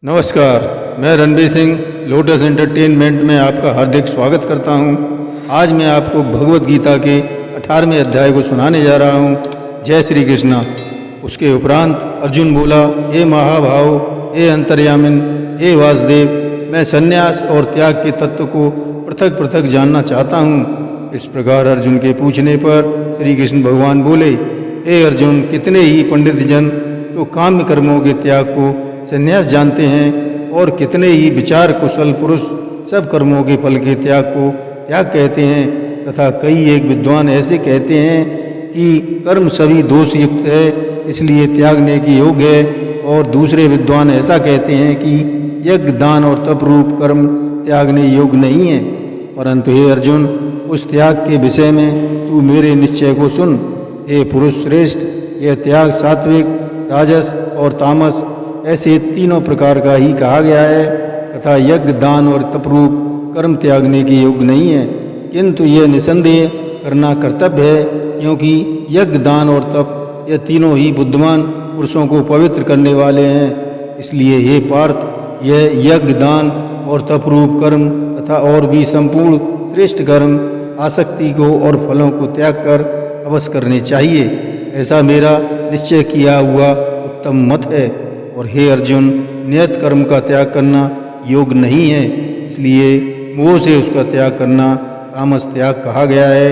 नमस्कार, मैं Ranbir Singh lotus entertainment में आपका हार्दिक स्वागत करता हूं। आज मैं आपको भगवत गीता के 18वें अध्याय को सुनाने जा रहा हूं। जय श्री कृष्णा। उसके उपरांत अर्जुन बोला, हे महाभाव, हे अंतर्यामिन, हे वासुदेव, मैं संन्यास और त्याग के तत्व को पृथक पृथक जानना चाहता हूँ। इस प्रकार अर्जुन के पूछने पर श्री कृष्ण भगवान बोले, हे अर्जुन, कितने ही पंडित जन तो काम्य कर्मों के त्याग को संन्यास जानते हैं और कितने ही विचार कुशल पुरुष सब कर्मों के फल के त्याग को त्याग कहते हैं, तथा कई एक विद्वान ऐसे कहते हैं कि कर्म सभी दोष युक्त है, इसलिए त्यागने की योग्य है, और दूसरे विद्वान ऐसा कहते हैं कि यज्ञ दान और तप रूप कर्म त्यागने योग्य नहीं है। परंतु हे अर्जुन, उस त्याग के विषय में तू मेरे निश्चय को सुन। हे पुरुष श्रेष्ठ, यह त्याग सात्विक, राजस और तामस ऐसे तीनों प्रकार का ही कहा गया है, तथा यज्ञ दान और तपरूप कर्म त्यागने की योग्य नहीं है, किंतु यह निसंदेह करना कर्तव्य है, क्योंकि यज्ञ दान और तप यह तीनों ही बुद्धिमान पुरुषों को पवित्र करने वाले हैं। इसलिए हे पार्थ, यह यज्ञ दान और तपरूप कर्म तथा और भी संपूर्ण श्रेष्ठ कर्म आसक्ति को और फलों को त्याग कर अवश्य करने चाहिए। ऐसा मेरा निश्चय किया हुआ उत्तम मत है। और हे अर्जुन, नियत कर्म का त्याग करना योग्य नहीं है, इसलिए मोह से उसका त्याग करना तामस त्याग कहा गया है।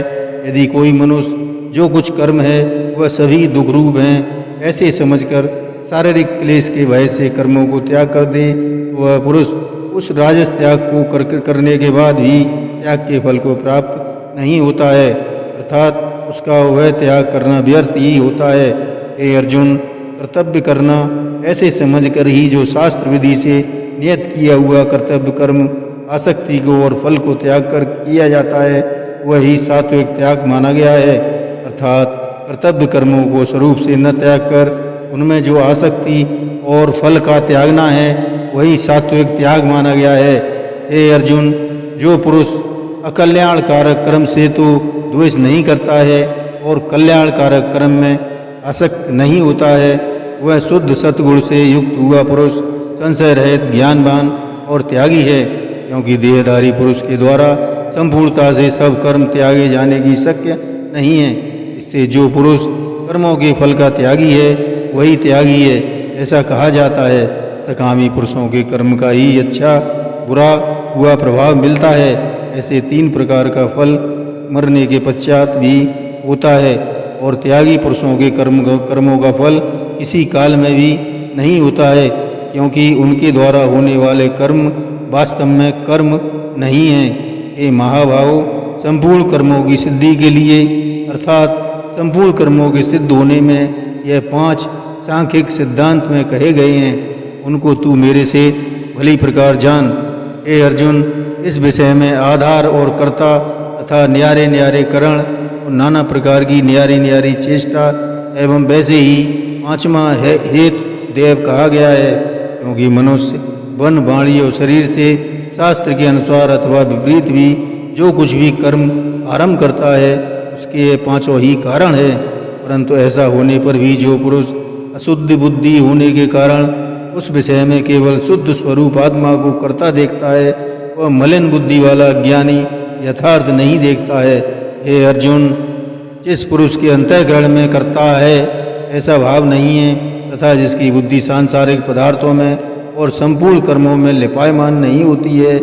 यदि कोई मनुष्य जो कुछ कर्म है वह सभी दुख रूप हैं, ऐसे समझकर शारीरिक क्लेश के भय से कर्मों को त्याग कर दे, तो वह पुरुष उस राजस त्याग को करने के बाद भी त्याग के फल को प्राप्त नहीं होता है, अर्थात उसका वह त्याग करना व्यर्थ ही होता है। हे अर्जुन, कर्तव्य करना ऐसे समझकर ही जो शास्त्र विधि से नियत किया हुआ कर्तव्य कर्म आसक्ति को और फल को त्याग कर किया जाता है, वही सात्विक त्याग माना गया है। अर्थात कर्तव्य कर्मों को स्वरूप से न त्याग कर उनमें जो आसक्ति और फल का त्यागना है, वही सात्विक त्याग माना गया है। हे अर्जुन, जो पुरुष अकल्याणकारक कर्म से तो द्वेष नहीं करता है और कल्याणकारक कर्म में आसक्त नहीं होता है, वह शुद्ध सतगुण से युक्त हुआ पुरुष संशय रहित ज्ञानवान और त्यागी है, क्योंकि देहधारी पुरुष के द्वारा संपूर्णता से सब कर्म त्यागे जाने की शक्य नहीं है। इससे जो पुरुष कर्मों के फल का त्यागी है वही त्यागी है, ऐसा कहा जाता है। सकामी पुरुषों के कर्म का ही अच्छा बुरा हुआ प्रभाव मिलता है। ऐसे 3 प्रकार का फल मरने के पश्चात भी होता है, और त्यागी पुरुषों के कर्मों का फल किसी काल में भी नहीं होता है, क्योंकि उनके द्वारा होने वाले कर्म वास्तव में कर्म नहीं हैं। हे महाभाव, संपूर्ण कर्मों की सिद्धि के लिए अर्थात संपूर्ण कर्मों के सिद्ध होने में यह 5 सांख्यिक सिद्धांत में कहे गए हैं, उनको तू मेरे से भली प्रकार जान। हे अर्जुन, इस विषय में आधार और कर्ता तथा न्यारे न्यारे करण और नाना प्रकार की न्यारी न्यारी चेष्टा एवं वैसे ही 5वां हेतु देव कहा गया है, क्योंकि मनुष्य वन वाणी और शरीर से शास्त्र के अनुसार अथवा विपरीत भी जो कुछ भी कर्म आरंभ करता है उसके ये 5 ही कारण है। परंतु ऐसा होने पर भी जो पुरुष अशुद्ध बुद्धि होने के कारण उस विषय में केवल शुद्ध स्वरूप आत्मा को करता देखता है, वह मलिन बुद्धि वाला ज्ञानी यथार्थ नहीं देखता है। हे अर्जुन, जिस पुरुष के अंतःकरण में करता है ऐसा भाव नहीं है, तथा जिसकी बुद्धि सांसारिक पदार्थों में और संपूर्ण कर्मों में लिपायमान नहीं होती है,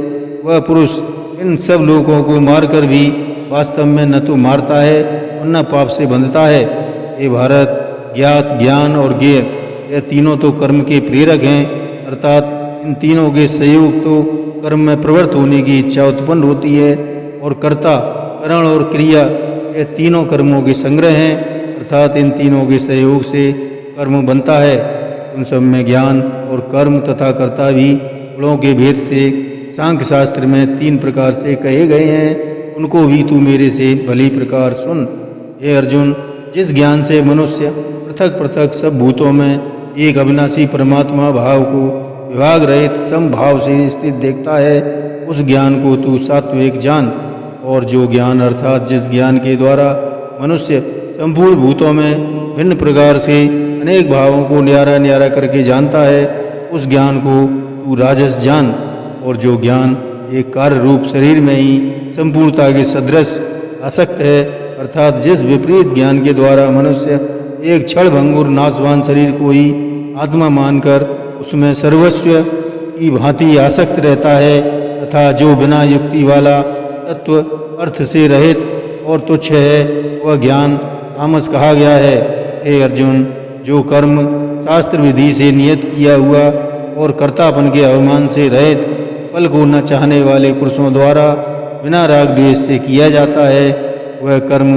वह पुरुष इन सब लोगों को मारकर भी वास्तव में न तो मारता है और न पाप से बंधता है। हे भारत, ज्ञात, ज्ञान और ज्ञेय यह तीनों तो कर्म के प्रेरक हैं, अर्थात इन तीनों के सहयोग तो कर्म में प्रवृत्त होने की इच्छा उत्पन्न होती है, और कर्ता, करण और क्रिया ये तीनों कर्मों के संग्रह हैं, अर्थात इन तीनों के सहयोग से कर्म बनता है। उन सब में ज्ञान और कर्म तथा कर्ता भी गुणों के भेद से सांख्य शास्त्र में 3 प्रकार से कहे गए हैं, उनको भी तू मेरे से भली प्रकार सुन। हे अर्जुन, जिस ज्ञान से मनुष्य पृथक पृथक सब भूतों में एक अविनाशी परमात्मा भाव को विभाग रहित समभाव से स्थित देखता है, उस ज्ञान को तू सात्विक जान। और जो ज्ञान अर्थात जिस ज्ञान के द्वारा मनुष्य संपूर्ण भूतों में भिन्न प्रकार से अनेक भावों को न्यारा न्यारा करके जानता है, उस ज्ञान को तू राजस जान। और जो ज्ञान एक कार्य रूप शरीर में ही संपूर्णता के सदृश आसक्त है, अर्थात जिस विपरीत ज्ञान के द्वारा मनुष्य एक क्षण भंगुर नाशवान शरीर को ही आत्मा मानकर उसमें सर्वस्व की भांति आसक्त रहता है, तथा जो बिना युक्ति वाला तत्व अर्थ से रहित और तुच्छ है, वह ज्ञान तामस कहा गया है। हे अर्जुन, जो कर्म शास्त्र विधि से नियत किया हुआ और कर्तापन के अभिमान से रहित फल को न चाहने वाले पुरुषों द्वारा बिना राग द्वेष से किया जाता है, वह कर्म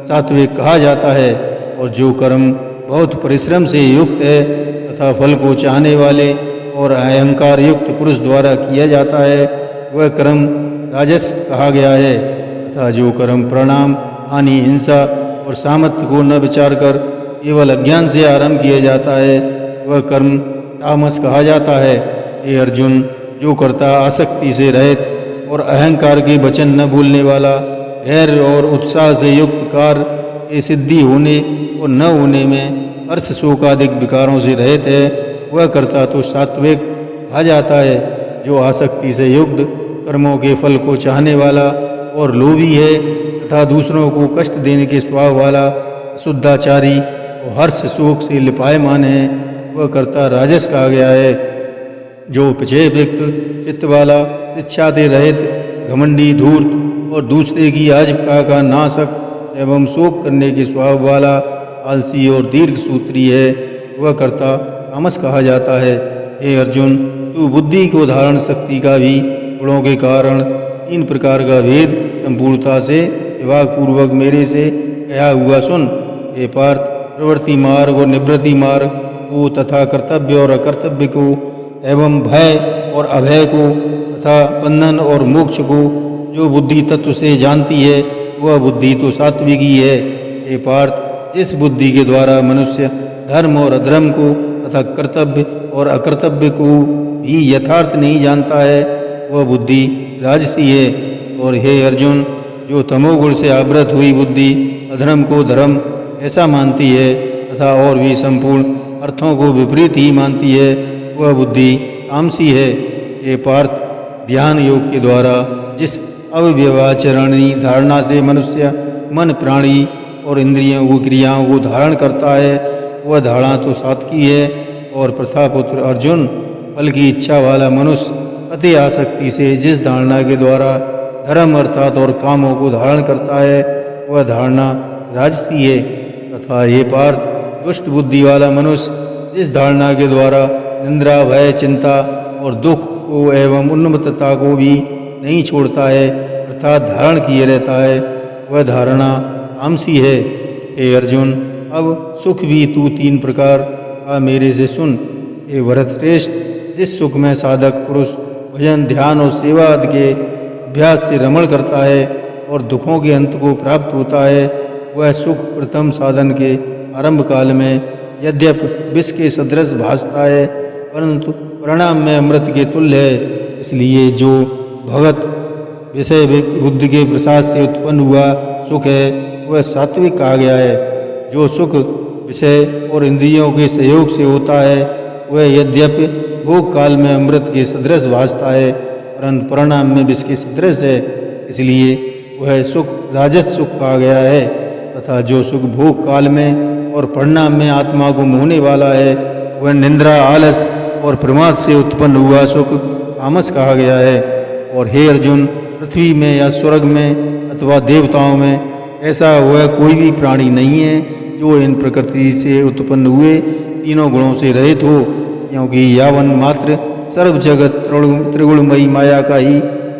सात्विक कहा जाता है। और जो कर्म बहुत परिश्रम से युक्त है तथा फल को चाहने वाले और अहंकार युक्त पुरुष द्वारा किया जाता है, वह कर्म राजस कहा गया है। तथा जो कर्म प्रणाम, हानि, हिंसा और सामर्थ्य को न विचार कर केवल अज्ञान से आरंभ किया जाता है, वह कर्म तामस कहा जाता है। हे अर्जुन, जो कर्ता आसक्ति से रहित और अहंकार के वचन न भूलने वाला, धैर्य और उत्साह से युक्त कार्य के सिद्धि होने और न होने में हर्ष शोक आदि विकारों से रहित है, वह कर्ता तो सात्विक कहा जाता है। जो आसक्ति से युक्त कर्मों के फल को चाहने वाला और लोभी है तथा दूसरों को कष्ट देने के स्वभाव वाला शुद्धाचारी और हर्ष शोक से लिपायमान है, वह कर्ता राजस कहा गया है। जो विजय व्यक्त चित्त वाला, इच्छा से रहित, घमंडी, धूर्त और दूसरे की आजीविका का नाशक एवं शोक करने के स्वभाव वाला आलसी और दीर्घ सूत्री है, वह कर्ता तामस कहा जाता है। हे अर्जुन, तू बुद्धि को धारण शक्ति का भी गुणों के कारण 3 प्रकार का भेद संपूर्णता से विभाग पूर्वक मेरे से कहा हुआ सुन। हे पार्थ, प्रवृत्ति मार्ग और निवृत्ति मार्ग को तथा कर्तव्य और अकर्तव्य को एवं भय और अभय को तथा बंधन और मोक्ष को जो बुद्धि तत्व से जानती है, वह बुद्धि तो सात्विक ही है। हे पार्थ, जिस बुद्धि के द्वारा मनुष्य धर्म और अधर्म को तथा कर्तव्य और अकर्तव्य को भी यथार्थ नहीं जानता है, वह बुद्धि राजसी है। और हे अर्जुन, जो तमोगुण से आवृत हुई बुद्धि अधर्म को धर्म ऐसा मानती है तथा और भी संपूर्ण अर्थों को विपरीत ही मानती है, वह बुद्धि तामसी है। हे पार्थ, ध्यान योग के द्वारा जिस अव्यवाचरणीय धारणा से मनुष्य मन, प्राणी और इंद्रियों को क्रियाओं को धारण करता है, वह धारणा तो सात्विकी है। और प्रथापुत्र अर्जुन, फल की इच्छा वाला मनुष्य अति आसक्ति से जिस धारणा के द्वारा धर्म अर्थात और कामों को धारण करता है, वह धारणा राजसी है। तथा ये पार्थ, दुष्ट बुद्धि वाला मनुष्य जिस धारणा के द्वारा निंद्रा, भय, चिंता और दुख को एवं उन्मत्तता को भी नहीं छोड़ता है अर्थात धारण किए रहता है, वह धारणा तामसी है। हे अर्जुन, अब सुख भी तू 3 प्रकार का मेरे से सुन। हे भरतश्रेष्ठ, जिस सुख में साधक पुरुष भजन, ध्यान और सेवा आदि के अभ्यास से रमण करता है और दुखों के अंत को प्राप्त होता है, वह सुख प्रथम साधन के आरंभ काल में यद्यपि विष के सदृश भासता है, परंतु परिणाम में अमृत के तुल्य है। इसलिए जो भगत विषय बुद्धि के प्रसाद से उत्पन्न हुआ सुख है, वह सात्विक कहा गया है। जो सुख विषय और इंद्रियों के सहयोग से होता है, वह यद्यपि भोग काल में अमृत के सदृश भासता है, परंतु परिणाम में विष के सदृश है, इसलिए वह सुख राजस सुख कहा गया है। तथा जो सुख भोग काल में और परिणाम में आत्मा को मोहने वाला है, वह निंद्रा, आलस और प्रमाद से उत्पन्न हुआ सुख तामस कहा गया है। और हे अर्जुन, पृथ्वी में या स्वर्ग में अथवा देवताओं में ऐसा वह कोई भी प्राणी नहीं है जो इन प्रकृति से उत्पन्न हुए तीनों गुणों से रहित हो, क्योंकि यावन मात्र सर्व जगत त्रिगुणमयी माया का ही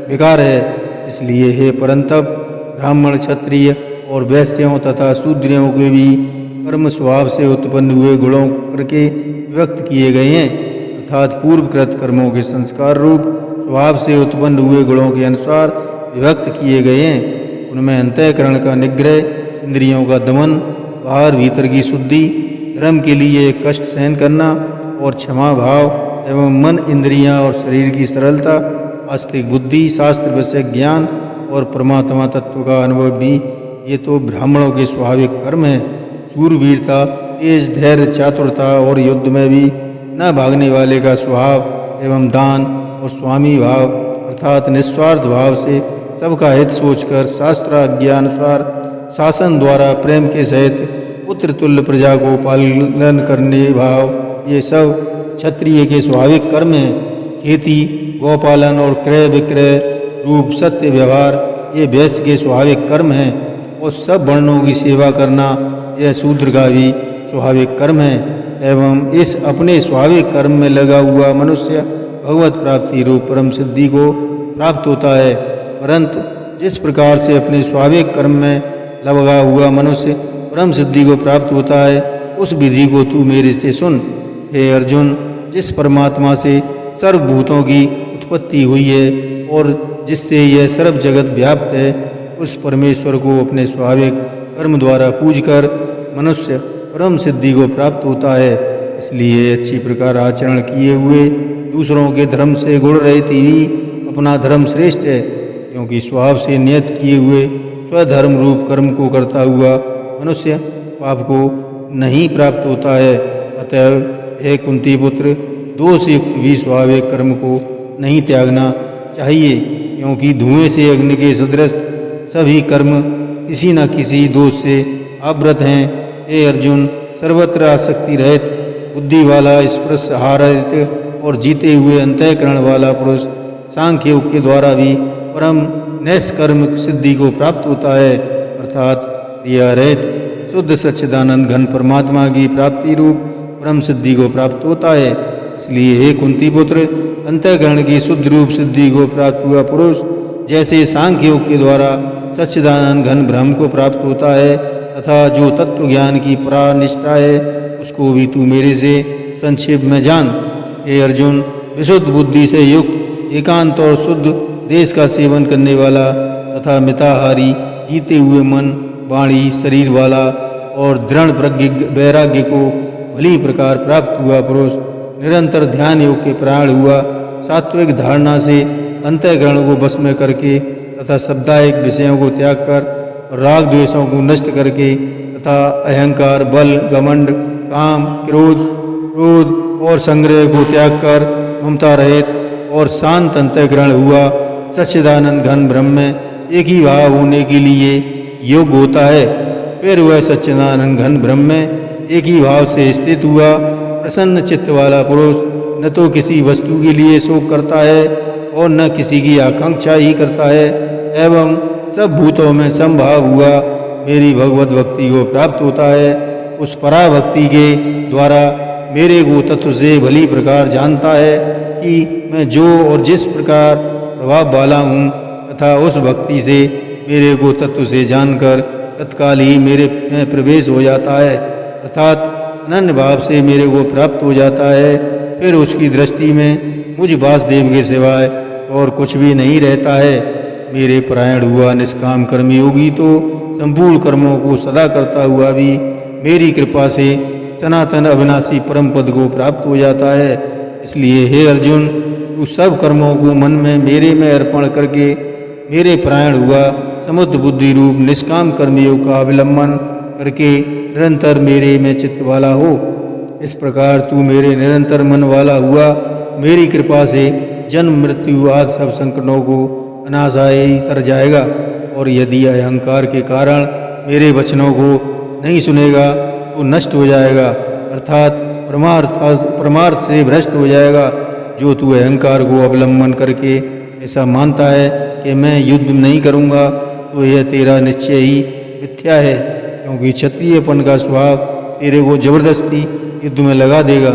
विकार है। इसलिए हे परंतप, ब्राह्मण, क्षत्रिय और वैश्यों तथा शूद्रों के भी कर्म स्वभाव से उत्पन्न हुए गुणों करके व्यक्त किए गए हैं, अर्थात पूर्वकृत कर्मों के संस्कार रूप स्वभाव से उत्पन्न हुए गुणों के अनुसार विभक्त किए गए हैं। उनमें अंतःकरण का निग्रह, इंद्रियों का दमन, बाहर भीतर की शुद्धि, धर्म के लिए कष्ट सहन करना और क्षमा भाव एवं मन, इंद्रियां और शरीर की सरलता, आस्तिक बुद्धि, शास्त्र विषय ज्ञान और परमात्मा तत्व का अनुभव भी ये तो ब्राह्मणों के स्वाभाविक कर्म है। शूरवीरता, तेज, धैर्य, चातुरता और युद्ध में भी न भागने वाले का स्वभाव एवं दान और स्वामी भाव अर्थात निस्वार्थ भाव से सबका हित सोचकर शास्त्राज्ञानुसार शासन द्वारा प्रेम के सहित पुत्र तुल्य प्रजा को पालन करने भाव, ये सब क्षत्रिय के स्वाभाविक कर्म हैं। खेती, गौपालन और क्रय विक्रय रूप सत्य व्यवहार ये वैश्य के स्वाभाविक कर्म हैं। और सब वर्णों की सेवा करना यह शूद्र का भी स्वाभाविक कर्म है। एवं इस अपने स्वाभाविक कर्म में लगा हुआ मनुष्य भगवत प्राप्ति रूप परम सिद्धि को प्राप्त होता है। परंतु जिस प्रकार से अपने स्वाभाविक कर्म में लगा हुआ मनुष्य परम सिद्धि को प्राप्त होता है, उस विधि को तू मेरे से सुन। हे अर्जुन, जिस परमात्मा से सर्वभूतों की उत्पत्ति हुई है और जिससे यह सर्व जगत व्याप्त है, उस परमेश्वर को अपने स्वाभाविक कर्म द्वारा पूजकर मनुष्य परम सिद्धि को प्राप्त होता है। इसलिए अच्छी प्रकार आचरण किए हुए दूसरों के धर्म से गुण रहित ही अपना धर्म श्रेष्ठ है, क्योंकि स्वभाव से नियत किए हुए स्वधर्म रूप कर्म को करता हुआ मनुष्य पाप को नहीं प्राप्त होता है। अतएव हे कुंती पुत्र, दोष युक्त भी स्वाभाविक कर्म को नहीं त्यागना चाहिए, क्योंकि धुएं से अग्नि के सदृश सभी कर्म किसी न किसी दोष से आवृत हैं। हे अर्जुन, सर्वत्र आसक्ति रहित बुद्धि वाला, स्पृहार रहित और जीते हुए अंतःकरण वाला पुरुष सांख्य योग के द्वारा भी परम नैष्कर्म सिद्धि को प्राप्त होता है, अर्थात क्रिया रहित शुद्ध सच्चिदानंद घन परमात्मा की प्राप्ति रूप परम सिद्धि को प्राप्त होता है। इसलिए हे कुंती पुत्र, अंतःकरण की शुद्ध रूप सिद्धि को प्राप्त हुआ पुरुष जैसे सांख्य योग के द्वारा सच्चिदानंद घन ब्रह्म को प्राप्त होता है, तथा जो तत्व ज्ञान की परानिष्ठा है, उसको भी तू मेरे से संक्षेप में जान। हे अर्जुन, विशुद्ध बुद्धि से युक्त एकांत और शुद्ध देश का सेवन करने वाला तथा मिताहारी, जीते हुए मन, वाणी, शरीर वाला और दृढ़ प्रज्ञ वैराग्य को भली प्रकार प्राप्त हुआ पुरुष निरंतर ध्यान योग के प्राण हुआ, सात्विक धारणा से अंतःकरण को वश में करके तथा शब्दायिक विषयों को त्याग कर राग द्वेषों को नष्ट करके तथा अहंकार, बल, घमंड, काम, क्रोध और संग्रह को त्याग कर ममता रहित और शांत अंतःकरण हुआ, सच्चिदानंद घन ब्रह्म में एक ही भाव होने के लिए योग्य होता है। फिर वह सच्चिदानंद घन ब्रह्म में एक ही भाव से स्थित हुआ प्रसन्न चित्त वाला पुरुष न तो किसी वस्तु के लिए शोक करता है और न किसी की आकांक्षा ही करता है, एवं सब भूतों में समभाव हुआ मेरी भगवत भक्ति को प्राप्त होता है। उस पराभक्ति के द्वारा मेरे को तत्व से भली प्रकार जानता है कि मैं जो और जिस प्रकार प्रभाव वाला हूँ, तथा उस भक्ति से मेरे को तत्व से जानकर तत्काल ही मेरे में प्रवेश हो जाता है, अर्थात अनन्य भाव से मेरे को प्राप्त हो जाता है। फिर उसकी दृष्टि में मुझ वासुदेव के सिवाय और कुछ भी नहीं रहता है। मेरे परायण हुआ निष्काम कर्म योगी तो संपूर्ण कर्मों को सदा करता हुआ भी मेरी कृपा से सनातन अविनाशी परम पद को प्राप्त हो जाता है। इसलिए हे अर्जुन, तू सब कर्मों को मन में मेरे में अर्पण करके मेरे परायण हुआ समुद्ध बुद्धि रूप निष्काम कर्मयोग का अवलंबन करके निरंतर मेरे में चित्त वाला हो। इस प्रकार तू मेरे निरंतर मन वाला हुआ मेरी कृपा से जन्म मृत्यु आदि सब संकटों को अनाशायी तर जाएगा। और यदि अहंकार के कारण मेरे वचनों को नहीं सुनेगा तो नष्ट हो जाएगा, अर्थात परमार्थ से भ्रष्ट हो जाएगा। जो तू अहंकार को अवलंबन करके ऐसा मानता है कि मैं युद्ध नहीं करूँगा, तो यह तेरा निश्चय ही मिथ्या है, क्योंकि क्षत्रियपन का स्वभाव तेरे को जबरदस्ती युद्ध में लगा देगा।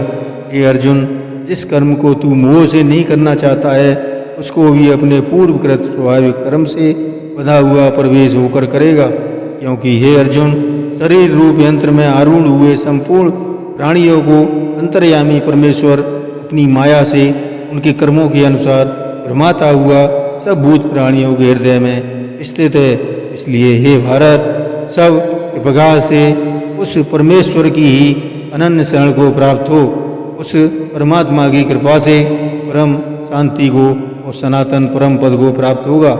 हे अर्जुन, जिस कर्म को तू मोह से नहीं करना चाहता है, उसको भी अपने पूर्वकृत स्वाभाविक कर्म से बधा हुआ प्रवेश होकर करेगा। क्योंकि हे अर्जुन, शरीर रूप यंत्र में आरूढ़ हुए संपूर्ण प्राणियों को अंतर्यामी परमेश्वर अपनी माया से उनके कर्मों के अनुसार भ्रमाता हुआ सब भूत प्राणियों के हृदय में स्थित है। इसलिए हे भारत, सब कृपा से उस परमेश्वर की ही अनन्य शरण को प्राप्त हो। उस परमात्मा की कृपा से परम शांति को और सनातन परम पद को प्राप्त होगा।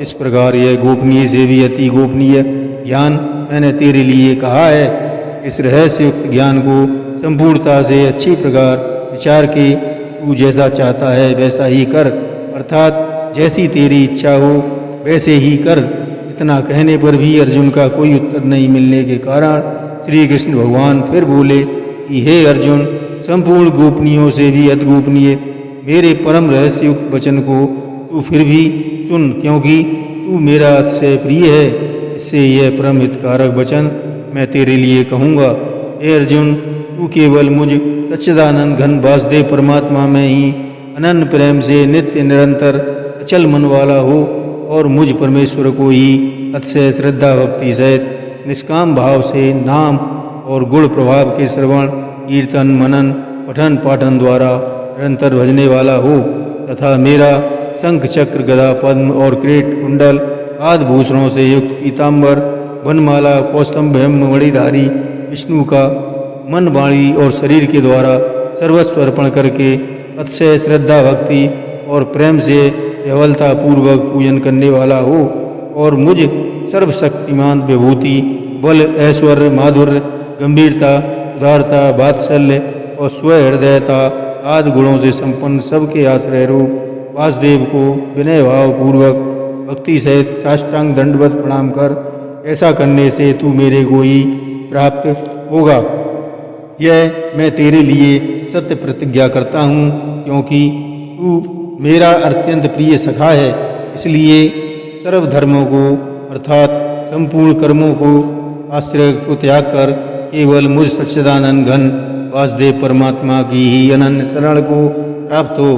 इस प्रकार यह गोपनीय से भी अति गोपनीय ज्ञान मैंने तेरे लिए कहा है। इस रहस्ययुक्त ज्ञान को संपूर्णता से अच्छी प्रकार विचार के तू जैसा चाहता है वैसा ही कर, अर्थात जैसी तेरी इच्छा हो वैसे ही कर। इतना कहने पर भी अर्जुन का कोई उत्तर नहीं मिलने के कारण श्री कृष्ण भगवान फिर बोले कि हे अर्जुन, संपूर्ण गोपनीयों से भी अतिगोपनीय मेरे परम रहस्ययुक्त वचन को तू फिर भी सुन, क्योंकि तू मेरा अतिशय प्रिय है। इससे यह परम हितकारक वचन मैं तेरे लिए कहूँगा। हे अर्जुन, तू केवल मुझ सच्चिदानंद घन वासुदेव परमात्मा में ही अनन्य प्रेम से नित्य निरंतर अचल मन वाला हो और मुझ परमेश्वर को ही अतिशय श्रद्धा भक्ति सहित निष्काम भाव से नाम और गुण प्रभाव के श्रवण कीर्तन मनन पठन पाठन द्वारा निरंतर भजने वाला हो, तथा मेरा शंख चक्र गदा पद्म और क्रीट कुंडल आदि भूषणों से युक्त पीताम्बर वनमाला कौस्तुभ मणिधारी विष्णु का मन वाणी और शरीर के द्वारा सर्वस्व अर्पण करके अतिशय श्रद्धा भक्ति और प्रेम से केवलता पूर्वक पूजन करने वाला हो, और मुझ सर्वशक्तिमान विभूति बल ऐश्वर्य माधुर्य गंभीरता उदारता वात्सल्य और स्वहृदयता आदि गुणों से संपन्न सबके आश्रय रूप वासुदेव को विनय भाव पूर्वक भक्ति सहित साष्टांग दंडवत प्रणाम कर। ऐसा करने से तू मेरे को ही प्राप्त होगा। यह मैं तेरे लिए सत्य प्रतिज्ञा करता हूँ, क्योंकि तू मेरा अत्यंत प्रिय सखा है। इसलिए सर्वधर्मों को अर्थात संपूर्ण कर्मों को आश्रय को त्याग कर केवल मुझ सच्चिदानंद घन वासुदेव परमात्मा की ही अनन्य शरण को प्राप्त हो।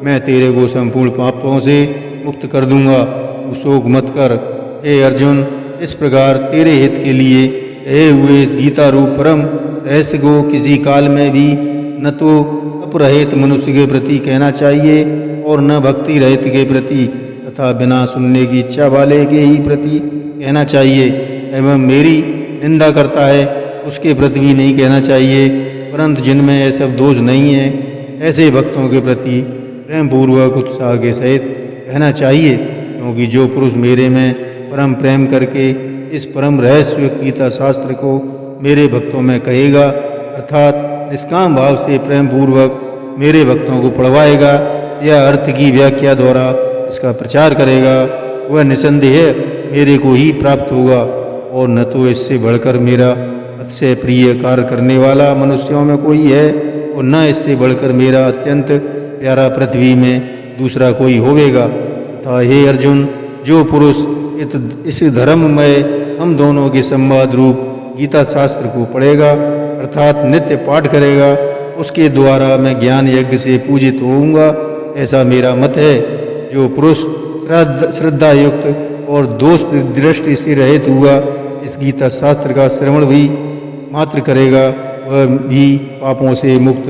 मैं तेरे को संपूर्ण पापों से मुक्त कर दूंगा, तू शोक मत कर। हे अर्जुन, इस प्रकार तेरे हित के लिए कहे हुए इस गीता रूप परम रहस्य को किसी काल में भी न तो अपरहित मनुष्य के प्रति कहना चाहिए और न भक्ति रहित के प्रति तथा बिना सुनने की इच्छा वाले के ही प्रति कहना चाहिए, एवं मेरी निंदा करता है उसके प्रति भी नहीं कहना चाहिए। परंतु जिनमें ये सब दोष नहीं है ऐसे भक्तों के प्रति प्रेम पूर्वक उत्साह के सहित कहना चाहिए, क्योंकि जो पुरुष मेरे में परम प्रेम करके इस परम रहस्य गीता शास्त्र को मेरे भक्तों में कहेगा, अर्थात निष्काम भाव से प्रेम पूर्वक मेरे भक्तों को पढ़वाएगा या अर्थ की व्याख्या द्वारा इसका प्रचार करेगा, वह निसंदेह मेरे को ही प्राप्त होगा। और न तो इससे बढ़कर मेरा अतिशय प्रिय कार्य करने वाला मनुष्यों में कोई है, और न इससे बढ़कर मेरा अत्यंत प्यारा पृथ्वी में दूसरा कोई होवेगा। तथा हे अर्जुन, जो पुरुष इस धर्म में हम दोनों के संवाद रूप गीता शास्त्र को पढ़ेगा अर्थात नित्य पाठ करेगा, उसके द्वारा मैं ज्ञान यज्ञ से पूजित होऊंगा, ऐसा मेरा मत है। जो पुरुष श्रद्धा युक्त और दोष दृष्टि से रहित हुआ इस गीता शास्त्र का श्रवण भी मात्र करेगा, वह भी पापों से मुक्त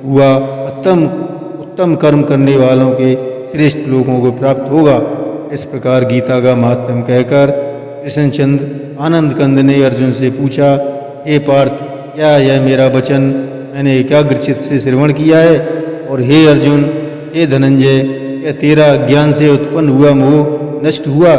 हुआ उत्तम कर्म करने वालों के श्रेष्ठ लोगों को प्राप्त होगा। इस प्रकार गीता का महात्म कहकर कृष्णचंद्र आनंद कंद ने अर्जुन से पूछा, हे पार्थ, क्या यह मेरा वचन मैंने एकाग्रचित से श्रवण किया है? और हे अर्जुन, हे धनंजय, क्या तेरा ज्ञान से उत्पन्न हुआ मोह नष्ट हुआ?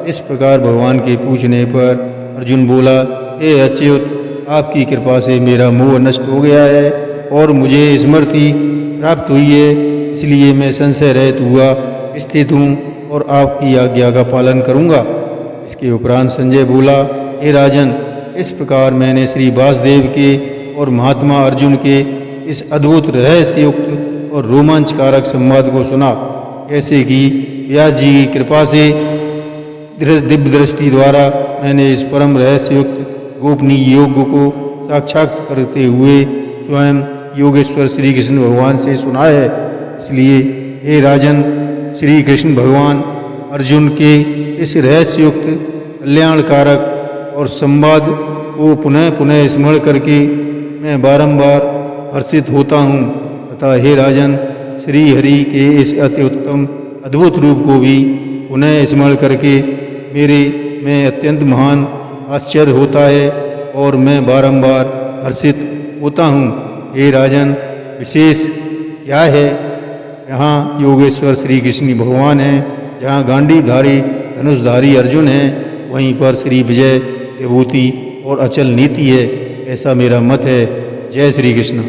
इस प्रकार भगवान के पूछने पर अर्जुन बोला, हे अच्युत, आपकी कृपा से मेरा मोह नष्ट हो गया है और मुझे स्मृति प्राप्त हुई है, इसलिए मैं संशय रहित हुआ स्थित हूँ और आपकी आज्ञा का पालन करूँगा। इसके उपरांत संजय बोला, हे राजन, इस प्रकार मैंने श्री वासुदेव के और महात्मा अर्जुन के इस अद्भुत रहस्ययुक्त और रोमांचकारक संवाद को सुना, कैसे कि व्यास जी की कृपा से दिव्य दृष्टि द्वारा मैंने इस परम रहस्ययुक्त गोपनीय योग को साक्षात करते हुए स्वयं योगेश्वर श्री कृष्ण भगवान से सुना है। इसलिए हे राजन, श्री कृष्ण भगवान अर्जुन के इस रहस्ययुक्त कल्याणकारक और संवाद को पुनः पुनः स्मरण करके मैं बारंबार हर्षित होता हूँ, तथा हे राजन, श्री हरि के इस अति उत्तम अद्भुत रूप को भी पुनः स्मरण करके मेरे में अत्यंत महान आश्चर्य होता है और मैं बारंबार हर्षित होता हूँ। हे राजन, विशेष क्या है? यहाँ योगेश्वर श्री कृष्ण भगवान हैं, जहाँ गांडीवधारी धनुषधारी अर्जुन हैं, वहीं पर श्री विजय विभूति और अचल नीति है, ऐसा मेरा मत है। जय श्री कृष्ण।